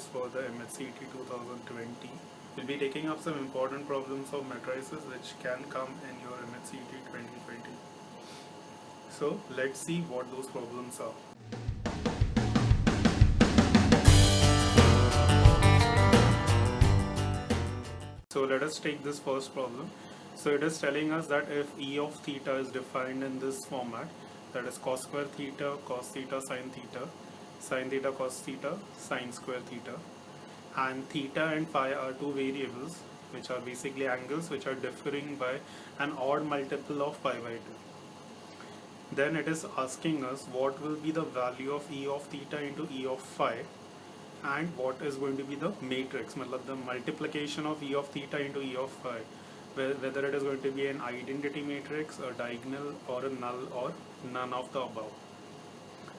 course for the MHTCET 2020. We'll be taking up some important problems of matrices which can come in your MHTCET 2020. So let's see what those problems are. So let us take this first problem. So it is telling us that if E of theta is defined in this format, that is cos square theta, cos theta, sine theta, cos theta, sine square theta, and theta and phi are two variables which are basically angles which are differing by an odd multiple of pi by 2. Then it is asking us what will be the value of E of theta into E of phi, and what is going to be the matrix, the multiplication of E of theta into E of phi, whether it is going to be an identity matrix, a diagonal, or a null, or none of the above.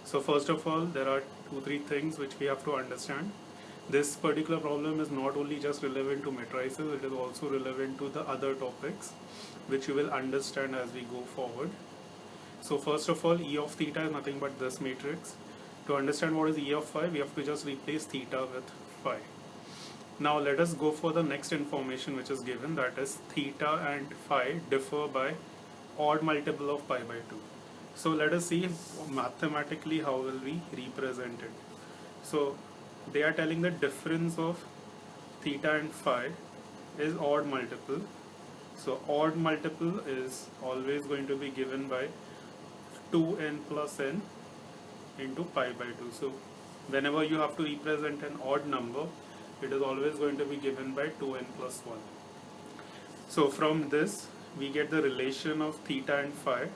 So first of all, there are 2-3 things which we have to understand. This particular problem is not only just relevant to matrices, it is also relevant to the other topics which you will understand as we go forward. So first of all, E of theta is nothing but this matrix. To understand what is E of phi, we have to just replace theta with phi. Now let us go for the next information which is given, that is theta and phi differ by odd multiple of pi by 2. So let us see mathematically how will we represent it. So they are telling the difference of theta and phi is odd multiple. So odd multiple is always going to be given by 2n plus n into pi by 2. So whenever you have to represent an odd number, it is always going to be given by 2n plus 1. So from this we get the relation of theta and phi,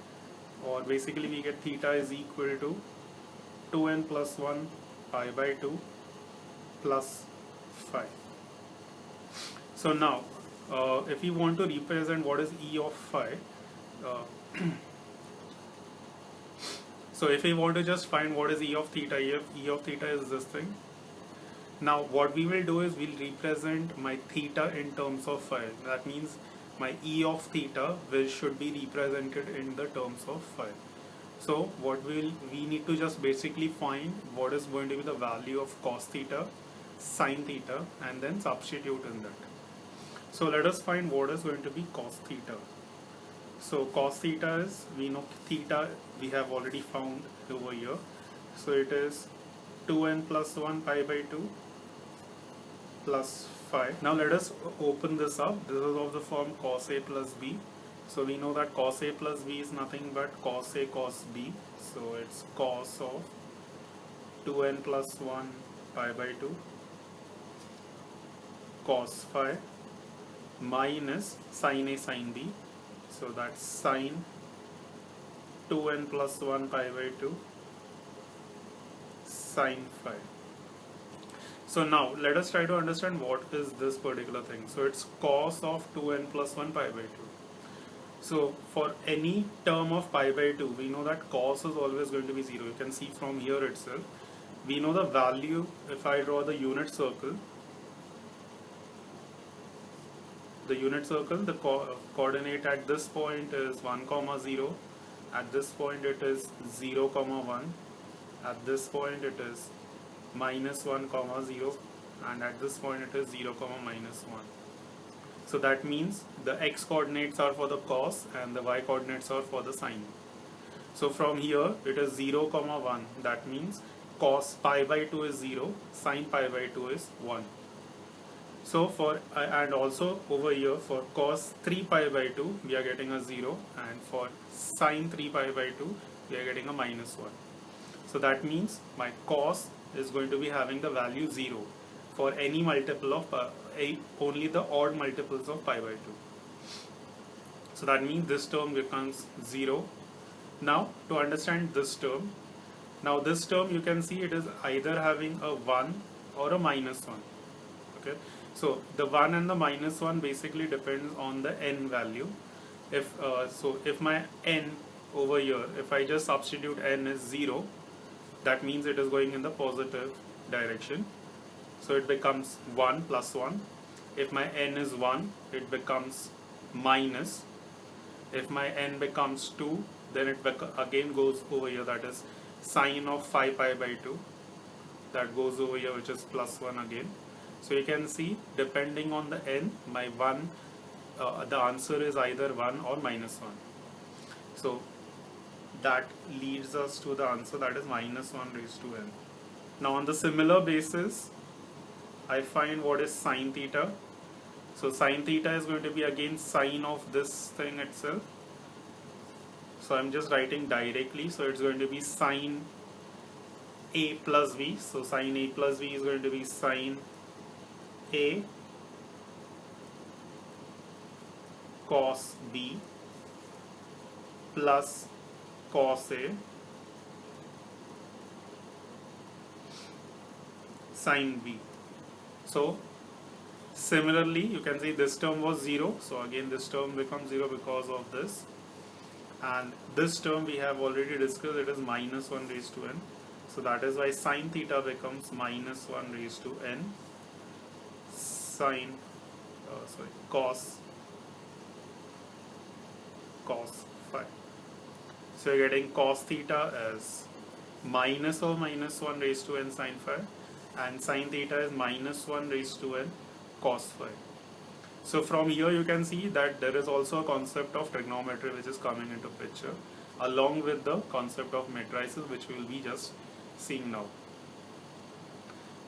or basically we get theta is equal to 2n plus 1 pi by 2 plus phi. So now if you want to represent what is E of phi, so if we want to just find what is E of theta, E of theta is this thing. Now what we will do is we'll represent my theta in terms of phi. That means my E of theta should be represented in the terms of phi. So what we need to just basically find what is going to be the value of cos theta, sine theta, and then substitute in that. So let us find what is going to be cos theta. So cos theta is, we know theta we have already found over here. So it is 2n plus 1 pi by 2 plus phi. Now let us open this up. This is of the form cos A plus B. So we know that cos A plus B is nothing but cos A cos B. So it's cos of 2n plus 1 pi by 2 cos phi minus sin A sin B. So that's sine 2n plus 1 pi by 2 sine phi. So now let us try to understand what is this particular thing. So it's cos of 2n plus 1 pi by 2. So for any term of pi by 2, we know that cos is always going to be 0. You can see from here itself. We know the value. If I draw the unit circle, the coordinate at this point is 1, 0. At this point it is 0, 1. At this point it is minus 1, 0. And at this point it is 0, minus 1. So that means the x coordinates are for the cos and the y coordinates are for the sine. So from here it is 0, 1. That means cos pi by 2 is 0, sine pi by 2 is 1. So for and also over here for cos 3 pi by 2 we are getting a 0, and for sine 3 pi by 2 we are getting a minus 1. So that means my cos is going to be having the value 0 for any multiple of only the odd multiples of pi by 2. So that means this term becomes 0. Now to understand this term, now this term you can see it is either having a 1 or a minus 1. Okay. So the 1 and the minus 1 basically depends on the n value. If my n over here, if I just substitute n is 0, that means it is going in the positive direction. So it becomes 1 plus 1. If my n is 1, it becomes minus. If my n becomes 2, then it again goes over here, that is sine of 5 pi by 2. that goes over here, which is plus 1 again. So you can see depending on the n, my 1, the answer is either 1 or minus 1. So that leads us to the answer, that is minus 1 raised to n. Now on the similar basis, I find what is sine theta. So sine theta is going to be again sine of this thing itself. So I'm just writing directly. So it's going to be sine a plus v. So sine a plus v is going to be sine a cos b plus cos a sine b. So similarly, you can see this term was 0. So again this term becomes 0 because of this. And this term we have already discussed, it is minus 1 raised to n. So that is why sine theta becomes minus 1 raised to n cos phi. So you're getting cos theta as minus or minus 1 raised to n sine phi, and sine theta is minus 1 raised to n cos phi. So from here you can see that there is also a concept of trigonometry which is coming into picture, along with the concept of matrices, which we will be just seeing now.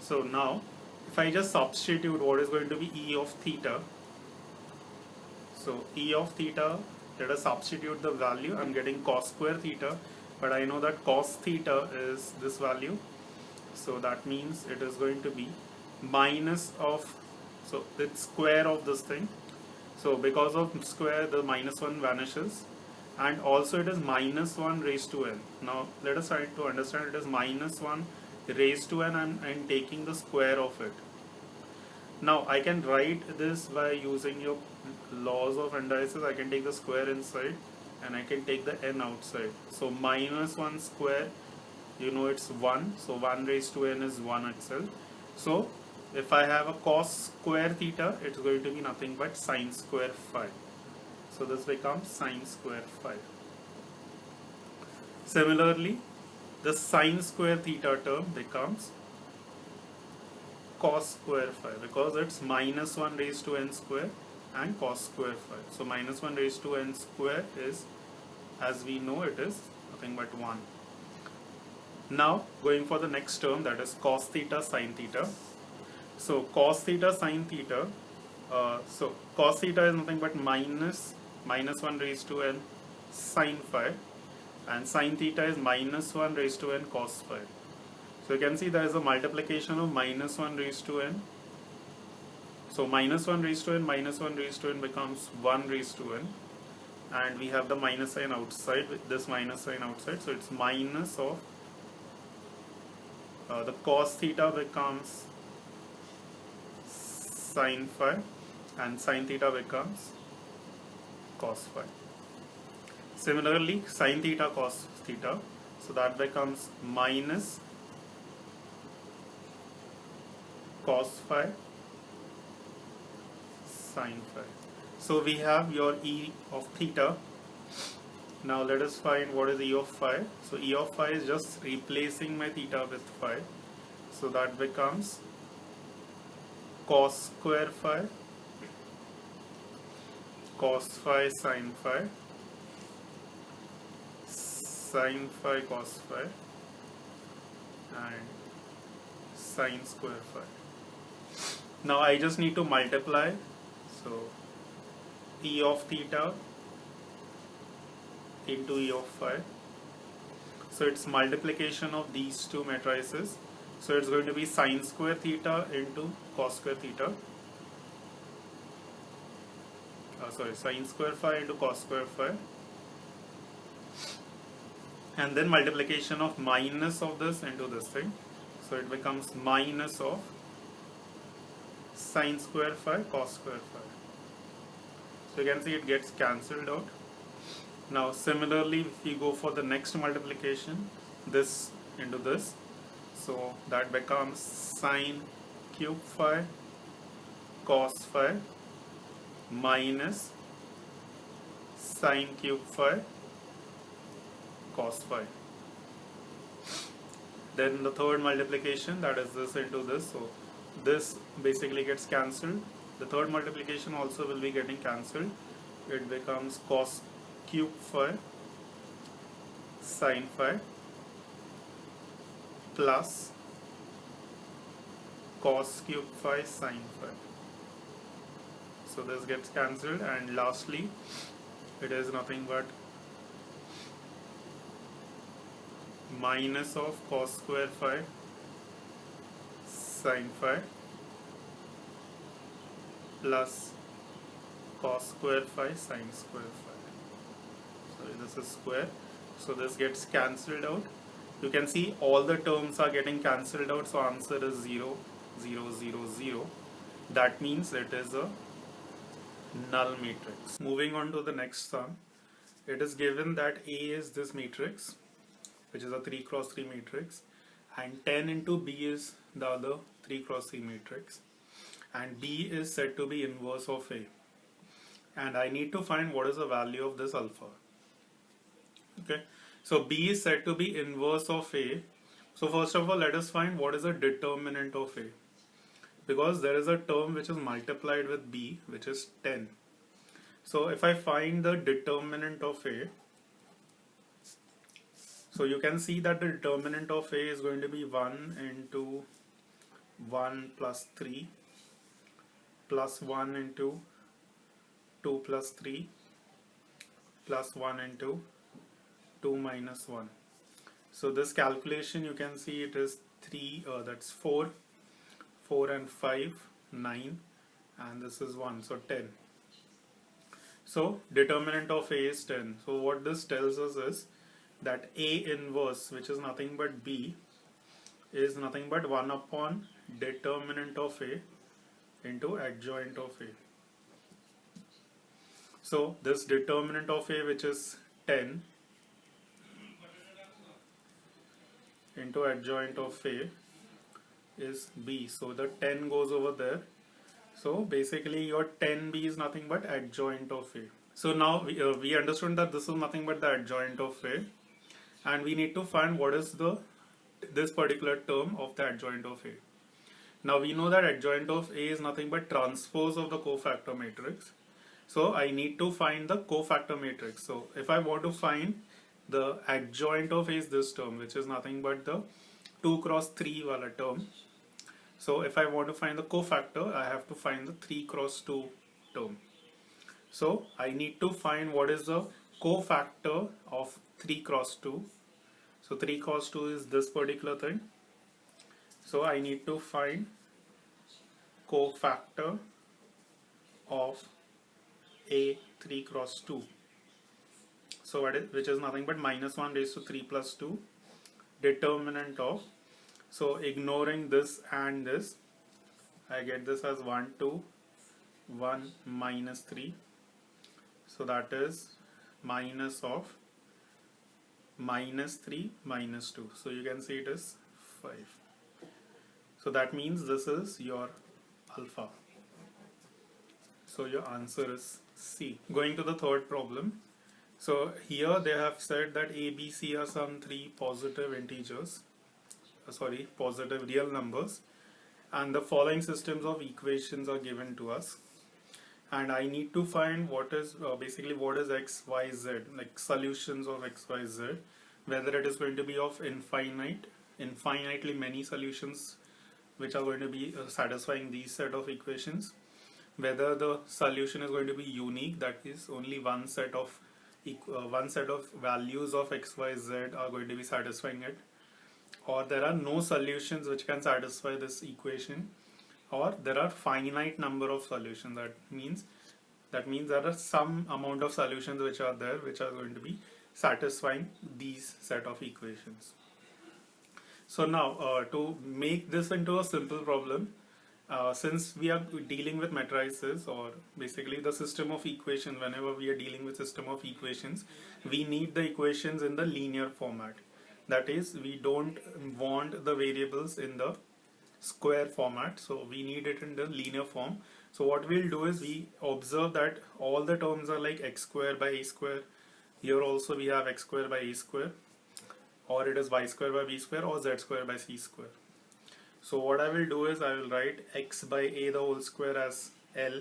So now if I just substitute what is going to be E of theta, so E of theta, let us substitute the value. I'm getting cos square theta, but I know that cos theta is this value, so that means it is going to be minus of, so it's square of this thing. So because of square, the minus 1 vanishes, and also it is minus 1 raised to n. Now let us try to understand, it is minus 1 raised to n, and I'm taking the square of it. Now I can write this by using your laws of indices. I can take the square inside and I can take the n outside. So minus 1 square, you know it's 1, so 1 raised to n is 1 itself. So if I have a cos square theta, it's going to be nothing but sine square phi. So this becomes sine square phi. Similarly, the sine square theta term becomes cos square phi, because it's minus 1 raised to n square and cos square phi. So minus 1 raised to n square is, as we know, it is nothing but 1. Now going for the next term, that is cos theta sine theta. So cos theta sine theta, so cos theta is nothing but minus 1 raised to n sine phi, and sine theta is minus 1 raised to n cos phi. So you can see there is a multiplication of minus 1 raised to n. So minus 1 raised to n minus 1 raised to n becomes 1 raised to n, and we have the minus sign outside, with this minus sign outside, so it's minus of the cos theta becomes sine phi, and sine theta becomes cos phi. Similarly, sine theta cos theta, so that becomes minus cos phi sine phi. So we have your E of theta. Now let us find what is E of phi. So E of phi is just replacing my theta with phi. So that becomes cos square phi, cos phi sine phi, sine phi cos phi, and sine square phi. Now I just need to multiply. So E of theta into E of phi. So it's multiplication of these two matrices. So it's going to be sine square theta into cos square theta. Sine square phi into cos square phi. And then multiplication of minus of this into this thing. So it becomes minus of sine square phi cos square phi. So you can see it gets cancelled out. Now similarly, if we go for the next multiplication, this into this, so that becomes sine cube phi cos phi minus sine cube phi cos phi. Then the third multiplication, that is this into this, so this basically gets cancelled. The third multiplication also will be getting cancelled. It becomes cos cube phi sine phi plus cos cube phi sine phi. So this gets cancelled, and lastly it is nothing but minus of cos square phi sine phi plus cos square phi sine square phi. Sorry, this is square, so this gets cancelled out. You can see all the terms are getting cancelled out, so answer is 0 0 0 0. That means it is a null matrix. Moving on to the next sum, it is given that A is this matrix, which is a 3 cross 3 matrix, and 10 into B is the other 3 cross 3 matrix, and B is said to be inverse of A, and I need to find what is the value of this alpha. Okay, so B is said to be inverse of A. So first of all, let us find what is the determinant of A, because there is a term which is multiplied with B, which is 10. So if I find the determinant of A, so you can see that the determinant of A is going to be 1 into 1 plus 3 plus 1 into 2 plus 3 plus 1 into 2 minus 1. So this calculation, you can see it is 3, that's 4 and 5, 9, and this is 1, so 10. So determinant of A is 10. So what this tells us is that A inverse, which is nothing but B, is nothing but 1 upon determinant of A into adjoint of A. So this determinant of A, which is 10, into adjoint of A is B. So the 10 goes over there. So basically your 10B is nothing but adjoint of A. So now we understood that this is nothing but the adjoint of A, and we need to find what is this particular term of the adjoint of A. Now we know that adjoint of A is nothing but transpose of the cofactor matrix. So I need to find the cofactor matrix. So if I want to find the adjoint of A is this term, which is nothing but the 2 cross 3 wala term. So if I want to find the cofactor, I have to find the 3 cross 2 term. So I need to find what is the cofactor of 3 cross 2. So 3 cross 2 is this particular thing. So I need to find cofactor of A 3 cross 2. So which is nothing but minus 1 raised to 3 plus 2, determinant of, so ignoring this and this, I get this as 1 2 1 minus 3. So that is minus of minus 3 minus 2. So you can see it is 5. So that means this is your alpha. So your answer is C. Going to the third problem. So here they have said that A, B, C are some 3 positive integers, positive real numbers, and the following systems of equations are given to us. And I need to find what is basically what is x, y, z, like solutions of x, y, z, whether it is going to be of infinitely many solutions which are going to be satisfying these set of equations, whether the solution is going to be unique, that is only one set of values of x, y, z are going to be satisfying it, or there are no solutions which can satisfy this equation, or there are finite number of solutions. That means there are some amount of solutions which are there which are going to be satisfying these set of equations. So now to make this into a simple problem, since we are dealing with matrices, or basically the system of equations, whenever we are dealing with system of equations, we need the equations in the linear format. That is, we don't want the variables in the square format, so we need it in the linear form. So what we'll do is we observe that all the terms are like x square by a square. Here also we have x square by a square. or it is y square by b square or z square by c square. So what I will do is I will write x by a the whole square as L,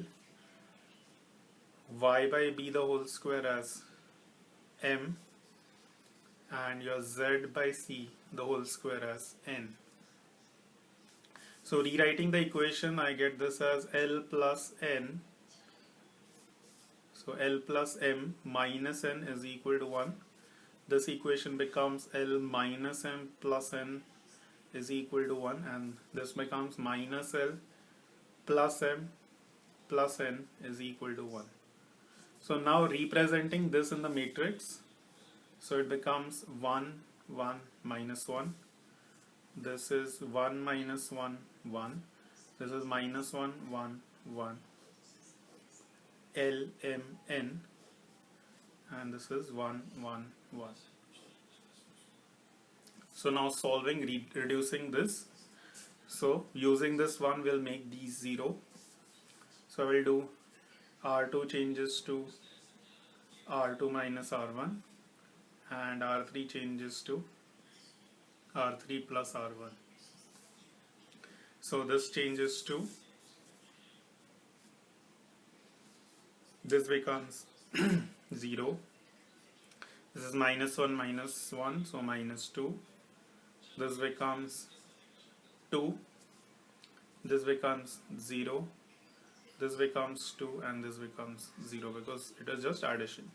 y by b the whole square as m, and your z by c the whole square as n. So rewriting the equation, I get this as L plus n. So L plus m minus n is equal to 1. This equation becomes L minus m plus n is equal to 1, and this becomes minus L plus m plus n is equal to 1. So now representing this in the matrix, so it becomes 1, 1, minus 1. This is 1 minus 1, 1. This is minus 1, 1, 1. L, M, N. And this is 1, 1, 1. So now solving, reducing this. So using this one will make these 0. So I will do R2 changes to R2 minus R1, and R3 changes to R3 plus R1. So this changes to, this becomes 0. This is minus 1, so minus 2. This becomes 2. This becomes 0. This becomes 2, and this becomes 0 because it is just addition.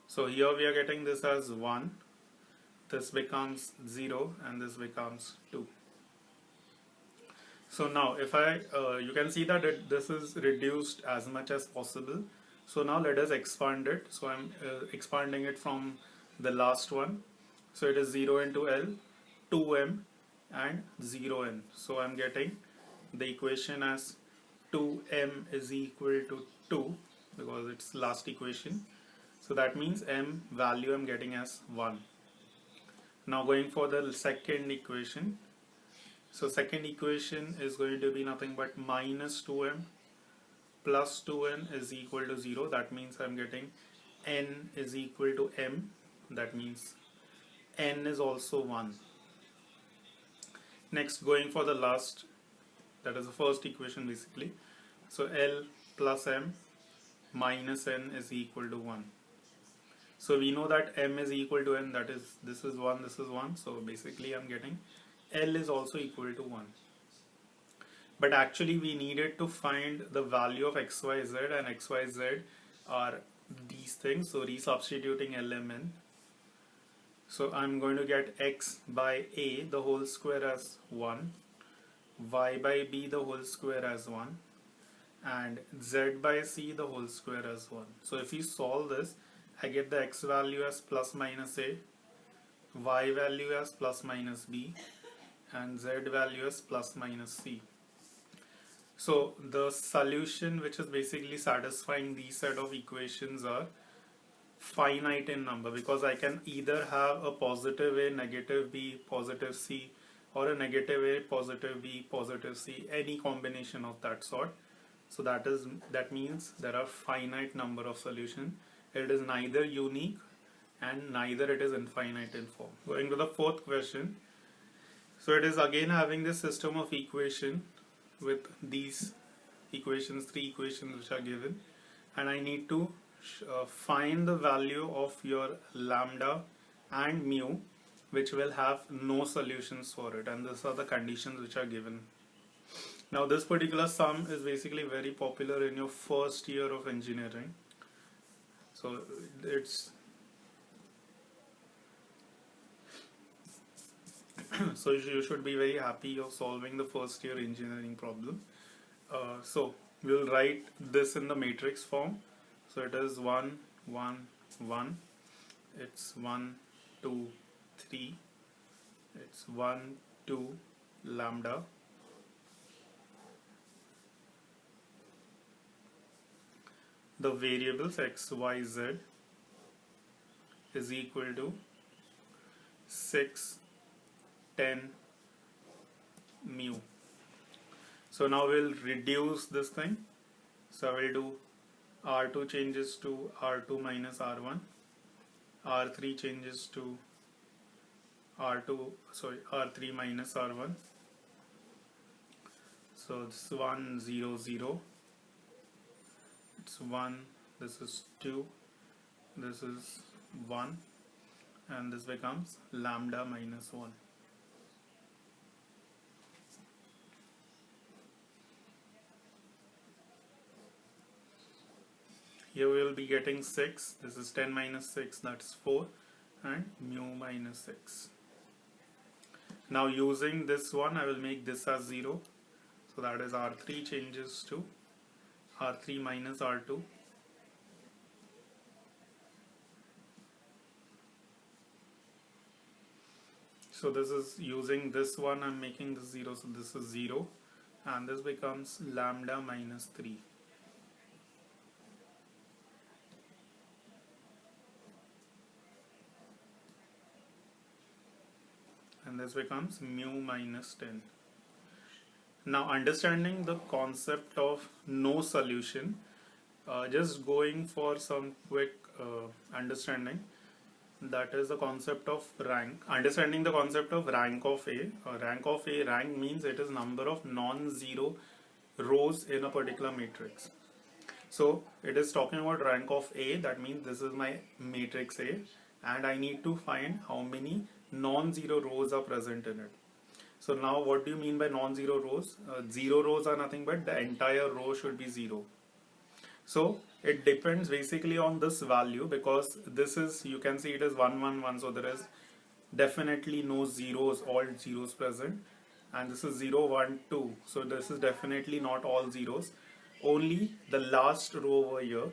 So here we are getting this as 1, this becomes 0, and this becomes 2. So now if you can see that this is reduced as much as possible. So now let us expand it. So I'm expanding it from the last one. So it is 0 into L, 2m and 0n. So I'm getting the equation as 2m is equal to 2 because it's last equation. So that means m value I'm getting as 1. Now going for the second equation. So second equation is going to be nothing but minus 2m plus 2n is equal to 0. That means I'm getting n is equal to m. That means n is also 1. Next, going for the last, that is the first equation basically. So L plus m minus n is equal to 1. So we know that m is equal to n, that is, this is 1, this is 1. So basically I'm getting L is also equal to 1. But actually we needed to find the value of xyz, and xyz are these things. So resubstituting lmn. So I'm going to get x by a the whole square as 1, y by b the whole square as 1, and z by c the whole square as 1. So if you solve this, I get the x value as plus minus a, y value as plus minus b, and z value as plus minus c. So the solution which is basically satisfying these set of equations are finite in number, because I can either have a positive a, negative b, positive c, or a negative a, positive b, positive c, any combination of that sort. So that means there are finite number of solutions. It is neither unique and neither it is infinite in form. Going to the fourth question. So it is again having this system of equation with these equations, 3 equations which are given, and I need to find the value of your lambda and mu which will have no solutions for it, and these are the conditions which are given. Now this particular sum is basically very popular in your first year of engineering. So it's so you should be very happy of solving the first year engineering problem. So we'll write this in the matrix form. So it is 1, 1, 1. It's 1, 2, 3. It's 1, 2, lambda. The variables x, y, z is equal to 6, 10, mu. So now we'll reduce this thing. So I will do R2 changes to R2 minus R1, R3 changes to R3 minus R1. So this is 1 0 0, it's 1, this is 2, this is 1, and this becomes lambda minus 1. Here we will be getting 6, this is 10 minus 6, that's 4, and mu minus 6. Now using this one, I will make this as 0, so that is R3 changes to R3 minus R2. So this is using this one, I'm making this 0, so this is 0, and this becomes lambda minus 3. And this becomes mu minus 10. Now understanding the concept of no solution, just going for some quick understanding, that is the concept of rank. Understanding the concept of rank of A. Rank means it is number of non-zero rows in a particular matrix. So it is talking about rank of A, that means this is my matrix A, and I need to find how many non-zero rows are present in it. So now what do you mean by non-zero rows? Zero rows are nothing but the entire row should be 0. So it depends basically on this value, because this is, you can see it is 1 1 1, so there is definitely no zeros, all zeros present, and this is 0 1 2, so this is definitely not all zeros, only the last row over here.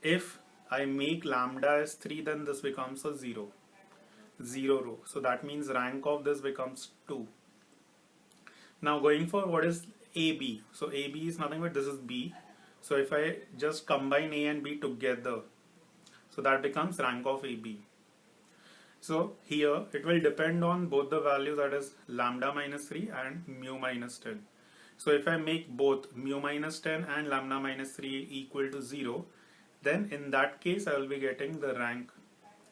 If I make lambda as 3, then this becomes a 0 row, so that means rank of this becomes 2. Now going for what is AB, so AB is nothing but this is B, so if I just combine A and B together, so that becomes rank of AB. So here it will depend on both the values, that is lambda minus 3 and mu minus 10. So if I make both mu minus 10 and lambda minus 3 equal to 0, then in that case I will be getting the rank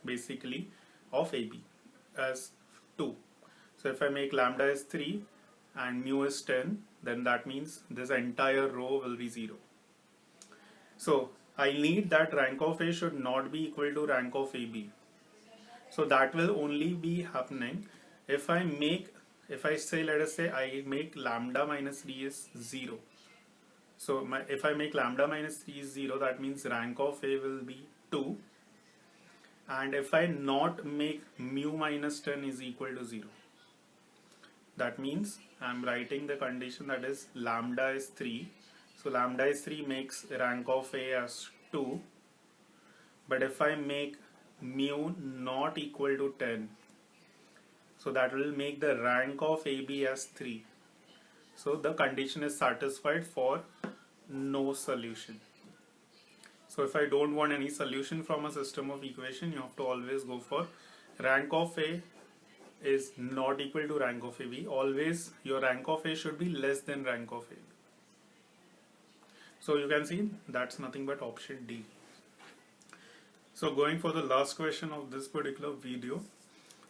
basically of AB as 2. So if I make lambda is 3 and mu is 10, then that means this entire row will be 0. So I need that rank of A should not be equal to rank of AB. So that will only be happening if I say, let us say I make lambda minus 3 is 0. So if I make lambda minus 3 is 0, that means rank of A will be 2. And if I not make mu minus 10 is equal to 0, that means I'm writing the condition, that is lambda is 3. So lambda is 3 makes rank of A as 2. But if I make mu not equal to 10, so that will make the rank of AB as 3. So the condition is satisfied for no solution. So if I don't want any solution from a system of equation, you have to always go for rank of A is not equal to rank of AB. Always your rank of A should be less than rank of AB. So you can see that's nothing but option D. So going for the last question of this particular video.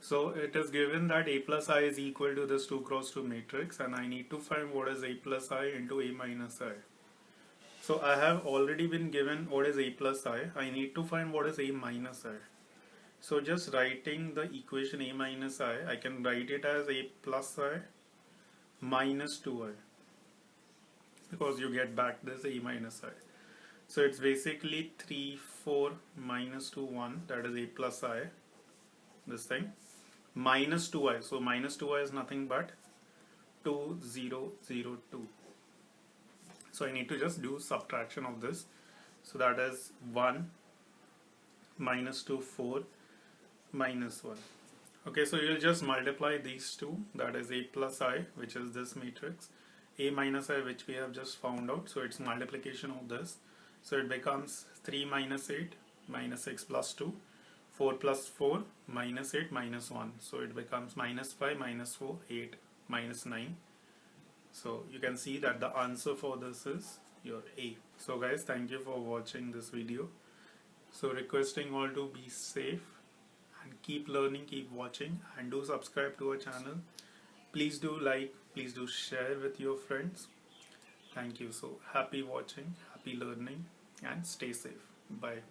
So it is given that A plus I is equal to this 2 cross 2 matrix, and I need to find what is A plus I into A minus I. So I have already been given what is A plus I. I need to find what is A minus I. So just writing the equation A minus I can write it as A plus I minus 2I, because you get back this A minus I. So it's basically 3 4 minus 2 1, that is A plus I, this thing, minus 2I. So minus 2I is nothing but 2 0 0 2. So I need to just do subtraction of this. So that is 1 minus 2 4 minus 1. Okay, so you'll just multiply these two, that is A plus I, which is this matrix, A minus I, which we have just found out, so it's multiplication of this. So it becomes 3 minus 8 minus 6 plus 2, 4 plus 4 minus 8 minus 1. So it becomes minus 5 minus 4, 8 minus 9. So you can see that the answer for this is your A. So guys, thank you for watching this video. So requesting all to be safe and keep learning, keep watching, and do subscribe to our channel. Please do like, please do share with your friends. Thank you. So happy watching, happy learning, and stay safe. Bye.